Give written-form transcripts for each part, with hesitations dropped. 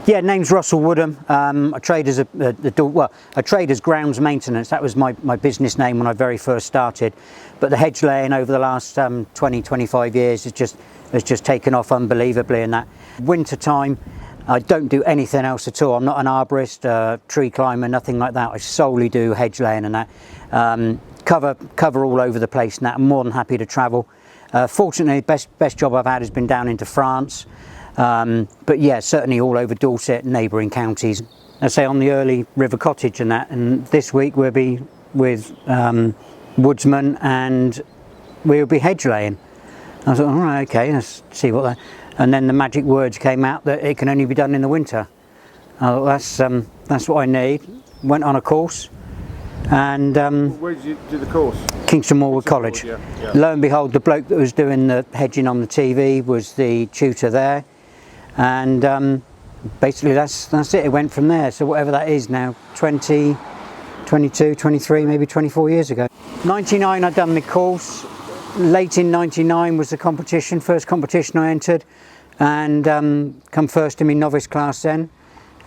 Yeah, name's Russell Woodham. I trade as I trade as grounds maintenance. That was my business name when I very first started. But the hedge laying over the last 20-25 years has just taken off unbelievably. In that winter time, I don't do anything else at all. I'm not an arborist, tree climber, nothing like that. I solely do hedge laying and that. Cover all over the place and that. I'm more than happy to travel. Fortunately, best job I've had has been down into France. But yeah, certainly all over Dorset and neighbouring counties. I say on the early River Cottage and that, and this week we'll be with woodsmen and we'll be hedge laying. I thought, all right, okay, let's see what that. And then the magic words came out that it can only be done in the winter. I thought that's what I need. Went on a course, and where did you do the course? Kingston Morwood College. Yeah. Lo and behold, the bloke that was doing the hedging on the TV was the tutor there. And basically that's it. It went from there. So whatever that is now, 20, 22, 23, maybe 24 years ago. 99 I'd done the course. Late in 99 was the competition, first competition I entered, and come first in my novice class then.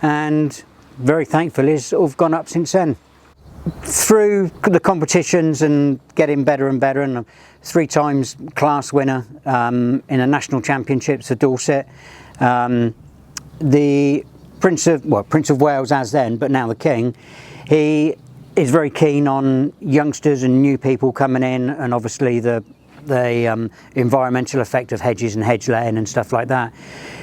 And very thankful it's sort of gone up since then. Through the competitions and getting better and better, and 3 times class winner in the national championships for Dorset. The Prince of Wales as then, but now the King, he is very keen on youngsters and new people coming in, and obviously the environmental effect of hedges and hedge laying and stuff like that.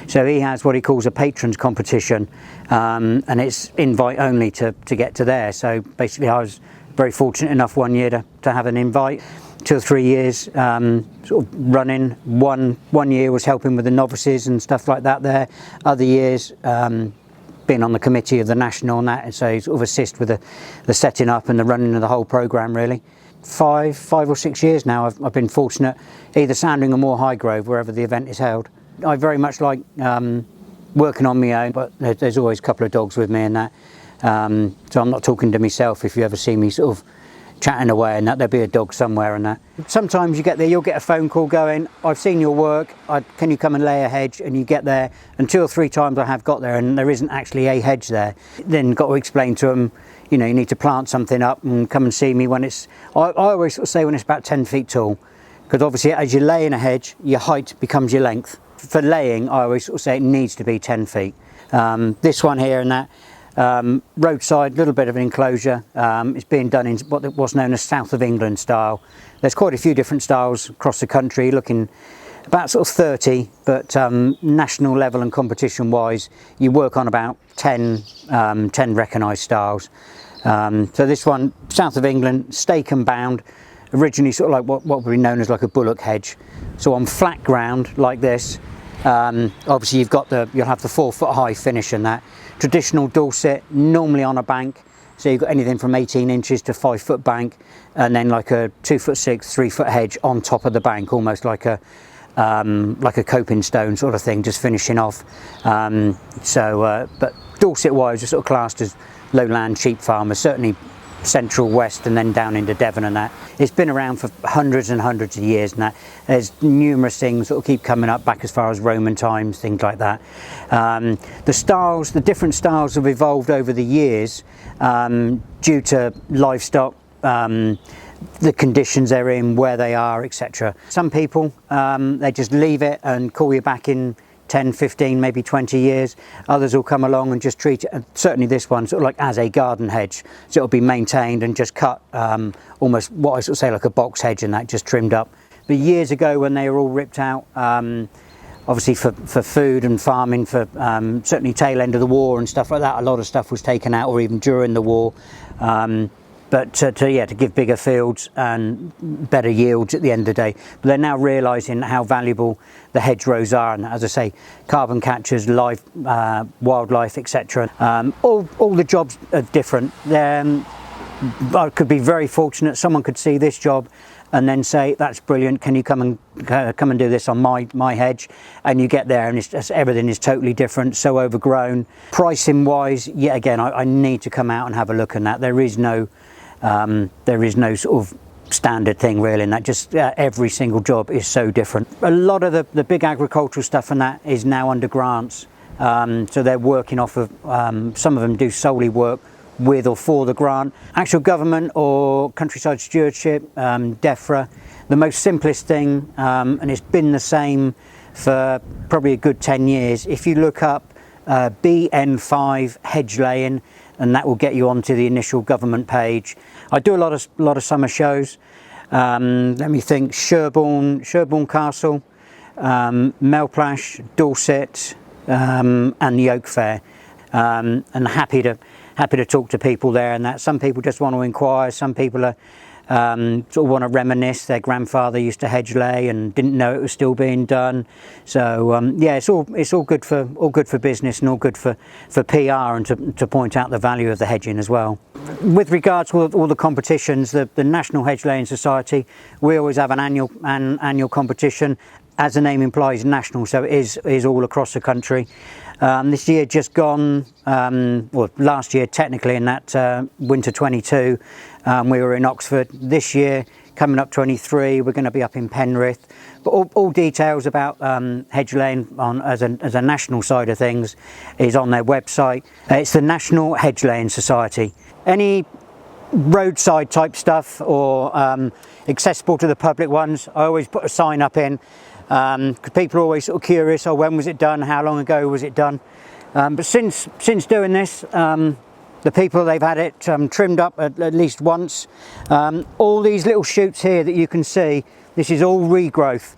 So he has what he calls a patrons competition, and it's invite only to get to there. So basically I was very fortunate enough one year to have an invite. 2 or 3 years sort of running. One year was helping with the novices and stuff like that there. Other years being on the committee of the national and that, and so sort of assist with the setting up and the running of the whole programme really. 5 or 6 years now I've been fortunate, either Sandringham or Highgrove, wherever the event is held. I very much like working on my own, but there's always a couple of dogs with me and that. So I'm not talking to myself. If you ever see me sort of chatting away and that, there'll be a dog somewhere and that. Sometimes you get there, you'll get a phone call going, I've seen your work, can you come and lay a hedge? And you get there, and 2 or 3 times I have got there and there isn't actually a hedge there. Then got to explain to them, you know, you need to plant something up and come and see me when it's, I always sort of say when it's about 10 feet tall, because obviously as you lay in a hedge, your height becomes your length. For laying, I always sort of say it needs to be 10 feet. This one here and that, roadside, little bit of an enclosure. It's being done in what's known as South of England style. There's quite a few different styles across the country, looking about sort of 30, but national level and competition wise, you work on about 10 recognised styles. So this one, South of England, stake and bound, originally sort of like what would be known as like a bullock hedge. So on flat ground like this, obviously you'll have the 4 foot high finish and that. Traditional Dorset, normally on a bank, so you've got anything from 18 inches to 5 foot bank, and then like a 2'6", 3 foot hedge on top of the bank, almost like a coping stone sort of thing, just finishing off. But Dorset wise are sort of classed as lowland sheep farmers, certainly central west and then down into Devon and that. It's been around for hundreds and hundreds of years and that. There's numerous things that will keep coming up back as far as Roman times, things like that. The different styles have evolved over the years due to livestock, the conditions they're in, where they are, etc. Some people, they just leave it and call you back in 10, 15, maybe 20 years. Others will come along and just treat it, and certainly this one, sort of like as a garden hedge. So it'll be maintained and just cut, almost what I sort of say like a box hedge and that, just trimmed up. But years ago when they were all ripped out, obviously for food and farming, for certainly tail end of the war and stuff like that, a lot of stuff was taken out, or even during the war. But to give bigger fields and better yields at the end of the day. But they're now realising how valuable the hedgerows are, and as I say, carbon catchers, life, wildlife, etc. All the jobs are different. I could be very fortunate. Someone could see this job and then say, "That's brilliant. Can you come and do this on my hedge?" And you get there, and everything is totally different, so overgrown. Pricing wise, yet again, I need to come out and have a look at that. There is no sort of standard thing really, and that just every single job is so different. A lot of the big agricultural stuff and that is now under grants. So they're working off of, some of them do solely work with or for the grant. Actual government or countryside stewardship, DEFRA, the most simplest thing, and it's been the same for probably a good 10 years. If you look up BN5 hedge laying, and that will get you onto the initial government page. I do a lot of summer shows. Let me think: Sherborne Castle, Melplash, Dorset, and the Oak Fair. And happy to talk to people there. And that some people just want to inquire. Some people are sort of want to reminisce. Their grandfather used to hedge lay and didn't know it was still being done. So yeah, it's all good for business and all good for PR and to point out the value of the hedging as well. With regards to all the competitions, the National Hedge Laying Society, we always have an annual competition. As the name implies, national, so it is all across the country. This year just gone, well, last year technically, in that winter 22, we were in Oxford. This year, coming up 23, we're going to be up in Penrith. But all details about hedge laying as a national side of things is on their website. It's the National Hedge Laying Society. Any roadside type stuff or accessible to the public ones, I always put a sign up in. Because people are always sort of curious, oh, when was it done, how long ago was it done? But since doing this, the people, they've had it trimmed up at least once. All these little shoots here that you can see, this is all regrowth.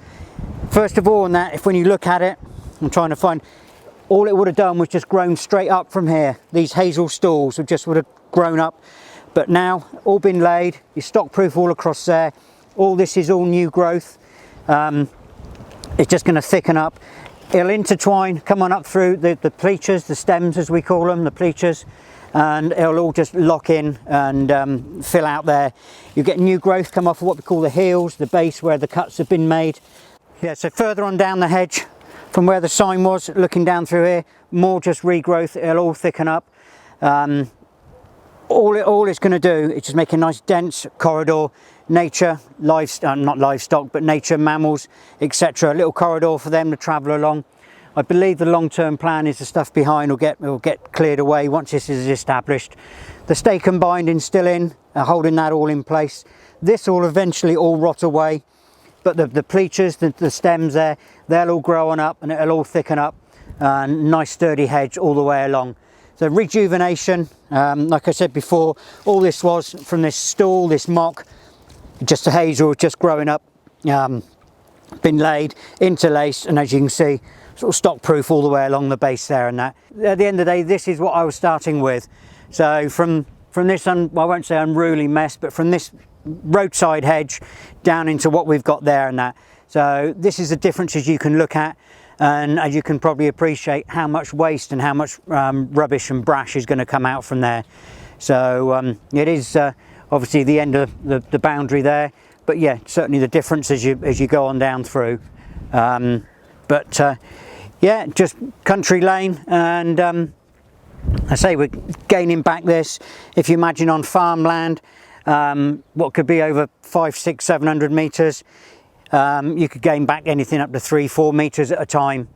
First of all, if when you look at it, I'm trying to find, all it would have done was just grown straight up from here. These hazel stalls would have grown up, but now all been laid, it's stock proof all across there. All this is all new growth. It's just going to thicken up. It'll intertwine, come on up through the pleachers, the stems as we call them, the pleachers, and it'll all just lock in and fill out there. You get new growth come off of what we call the heels, the base where the cuts have been made. Yeah, so further on down the hedge, from where the sign was, looking down through here, more just regrowth, it'll all thicken up. All it's going to do is just make a nice dense corridor. Nature, not livestock, but nature, mammals, etc. A little corridor for them to travel along. I believe the long-term plan is the stuff behind will get cleared away once this is established. The stake and binding still in, holding that all in place. This will eventually all rot away, but the pleachers, the stems there, they'll all grow on up and it'll all thicken up. Nice sturdy hedge all the way along. So rejuvenation, like I said before, all this was from this stall, this mock, just a hazel just growing up, been laid, interlaced, and as you can see, sort of stock proof all the way along the base there. And that at the end of the day, this is what I was starting with. So from this, I won't say unruly mess, but from this roadside hedge down into what we've got there and that. So this is the differences you can look at, and as you can probably appreciate how much waste and how much rubbish and brash is going to come out from there. So it is obviously the end of the boundary there, but yeah, certainly the difference as you go on down through. But yeah, just country lane, and I say we're gaining back this. If you imagine on farmland, what could be over 500, 600, 700 metres, you could gain back anything up to 3-4 metres at a time.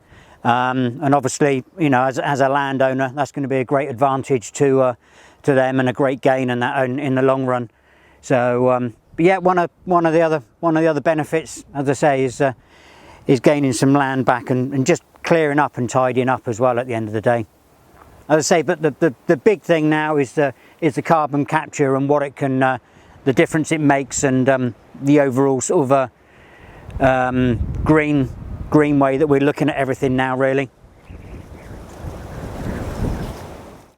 And obviously, you know, as a landowner, that's going to be a great advantage to them and a great gain in that in the long run. So but yeah, one of the other benefits, as I say, is gaining some land back and just clearing up and tidying up as well at the end of the day. As I say, but the big thing now is the carbon capture and what it can, the difference it makes, and the overall sort of green way that we're looking at everything now, really.